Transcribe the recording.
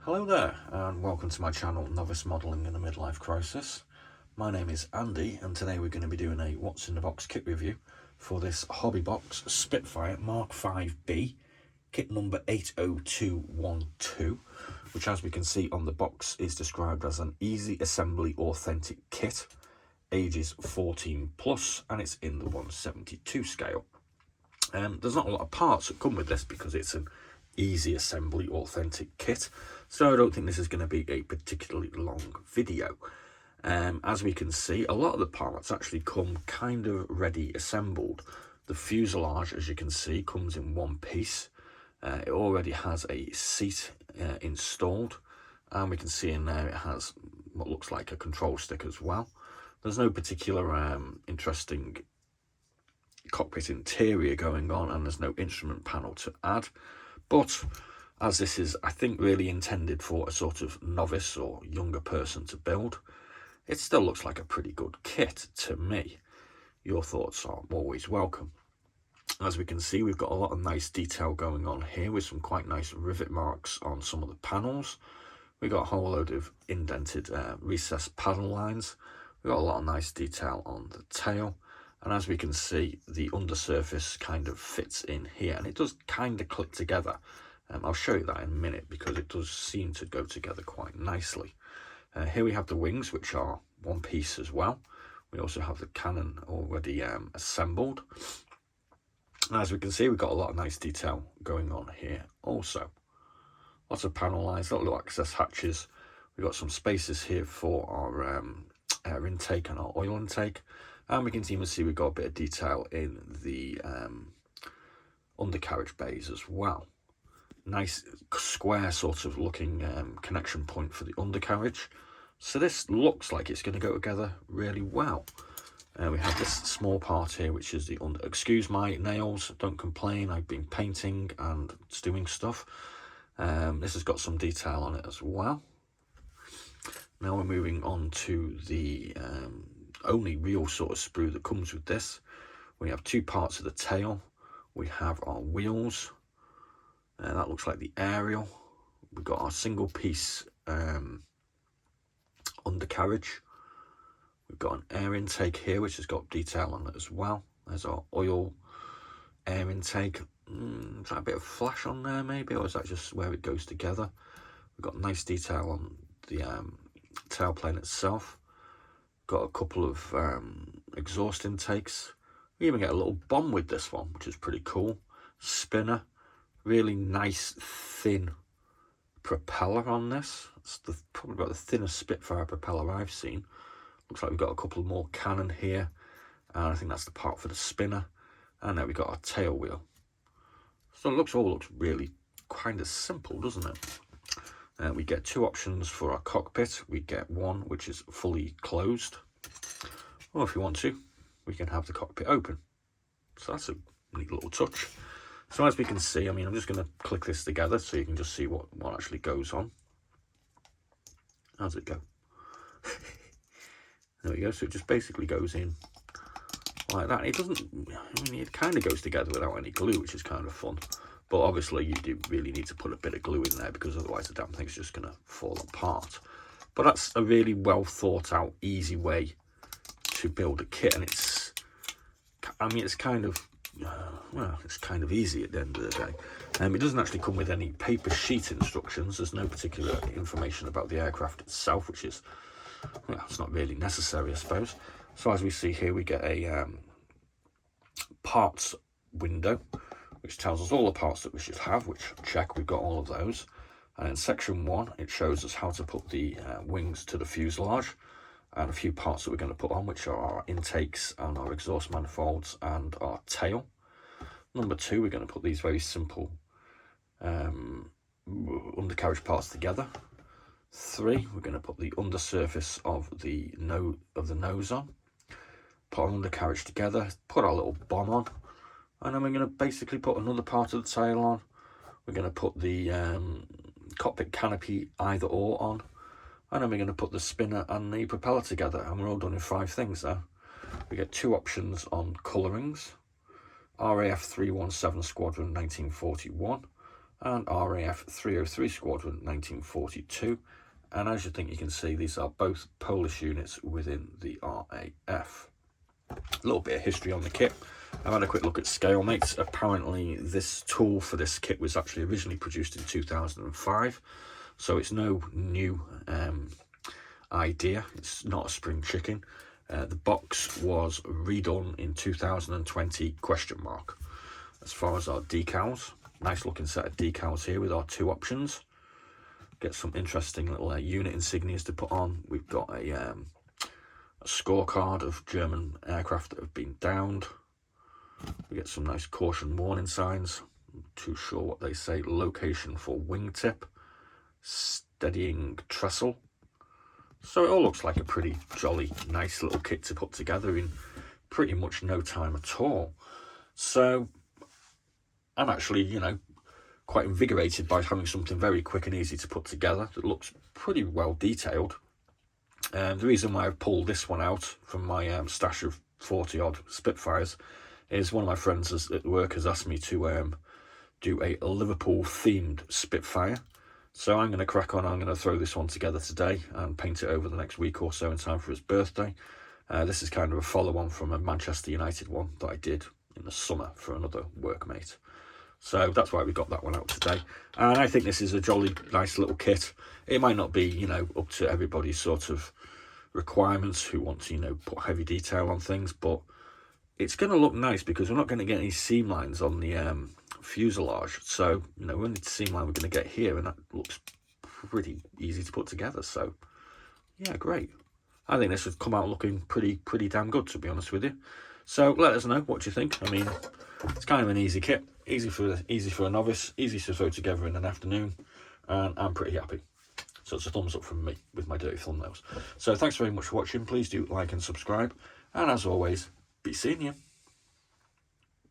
Hello there, and welcome to my channel, Novice Modelling in a Midlife Crisis. My name is Andy, and today we're going to be doing a What's in the Box kit review for this hobby box Spitfire Mkvb, kit number 80212, which, as we can see on the box, is described as an easy assembly authentic kit, ages 14 plus, and it's in the 172 scale. There's not a lot of parts that come with this because it's an easy assembly authentic kit, so I don't think this is going to be a particularly long video. As we can see, a lot of the parts actually come kind of ready assembled. The fuselage, as you can see, comes in one piece. It already has a seat installed, and we can see in there it has what looks like a control stick as well. There's no particular interesting cockpit interior going on, and there's no instrument panel to add. But as this is, I think, really intended for a sort of novice or younger person to build, it still looks like a pretty good kit to me. Your thoughts are always welcome. As we can see, we've got a lot of nice detail going on here with some quite nice rivet marks on some of the panels. We've got a whole load of indented recessed paddle lines. We've got a lot of nice detail on the tail. And as we can see, the undersurface kind of fits in here, and it does kind of click together. I'll show you that in a minute because it does seem to go together quite nicely. Here we have the wings, which are one piece as well. We also have the cannon already assembled. And as we can see, we've got a lot of nice detail going on here also. Lots of panel lines, little access hatches. We've got some spaces here for our air intake and our oil intake. And we can even see we've got a bit of detail in the undercarriage bays as well. Nice square sort of looking connection point for the undercarriage. So this looks like it's going to go together really well. We have this small part here, which is the under. Excuse my nails, don't complain. I've been painting and doing stuff. This has got some detail on it as well. Now we're moving on to the only real sort of sprue that comes with this. We have two parts of the tail. We have our wheels. That looks like the aerial. We've got our single piece undercarriage. We've got an air intake here, which has got detail on it as well. There's our oil air intake. Is that a bit of flash on there maybe, or is that just where it goes together? We've got nice detail on the tailplane itself. Got a couple of exhaust intakes. We even get a little bomb with this one, which is pretty cool. Spinner, really nice thin propeller on this. It's probably about the thinnest Spitfire propeller I've seen. Looks like we've got a couple more cannon here, and I think that's the part for the spinner. And there we got our tail wheel. So it all looks really kind of simple, doesn't it? We get two options for our cockpit. We get one which is fully closed, or if you want to, we can have the cockpit open. So that's a neat little touch. So as we can see, I mean, I'm just going to click this together so you can just see what actually goes on. How's it go? There we go. So it just basically goes in like that. It doesn't, I mean, it kind of goes together without any glue, which is kind of fun. But obviously you do really need to put a bit of glue in there because otherwise the damn thing's just going to fall apart. But that's a really well thought out, easy way to build a kit. And it's, I mean, it's kind of, well, it's kind of easy at the end of the day. It doesn't actually come with any paper sheet instructions. There's no particular information about the aircraft itself, which is, well, it's not really necessary, I suppose. So as we see here, we get a parts window, which tells us all the parts that we should have, which check, we've got all of those. And in section 1, it shows us how to put the wings to the fuselage and a few parts that we're going to put on, which are our intakes and our exhaust manifolds and our tail. Number 2, we're going to put these very simple undercarriage parts together. 3, we're going to put the undersurface of the nose on, put our undercarriage together, put our little bomb on, and then we're going to basically put another part of the tail on. We're going to put the cockpit canopy either or on, and then we're going to put the spinner and the propeller together, and we're all done in 5 things there. We get 2 options on colourings. RAF 317 Squadron 1941, and RAF 303 Squadron 1942. And as you think you can see, these are both Polish units within the RAF. A little bit of history on the kit. I've had a quick look at scale mates. Apparently this tool for this kit was actually originally produced in 2005, so it's no new idea. It's not a spring chicken. The box was redone in 2020 ? As far as our decals, nice looking set of decals here with our 2 options. Get some interesting little unit insignias to put on. We've got a scorecard of German aircraft that have been downed. We get some nice caution warning signs. I'm not too sure what they say. Location for wingtip. Steadying trestle. So it all looks like a pretty jolly, nice little kit to put together in pretty much no time at all. So I'm actually, you know, quite invigorated by having something very quick and easy to put together that looks pretty well detailed. The reason why I've pulled this one out from my stash of 40 odd Spitfires is one of my friends at work has asked me to do a Liverpool themed Spitfire. So I'm going to crack on. I'm going to throw this one together today and paint it over the next week or so in time for his birthday. This is kind of a follow-on from a Manchester United one that I did in the summer for another workmate. So that's why we got that one out today. And I think this is a jolly nice little kit. It might not be, you know, up to everybody's sort of requirements who want to, you know, put heavy detail on things, but it's going to look nice because we're not going to get any seam lines on the fuselage. So, you know, only the seam line we're going to get here, and that looks pretty easy to put together. So, yeah, great. I think this would come out looking pretty damn good, to be honest with you. So let us know what you think. I mean, it's kind of an easy kit, easy for a novice, easy to throw together in an afternoon, and I'm pretty happy. So it's a thumbs up from me with my dirty thumbnails. So thanks very much for watching. Please do like and subscribe, and as always, be seeing you.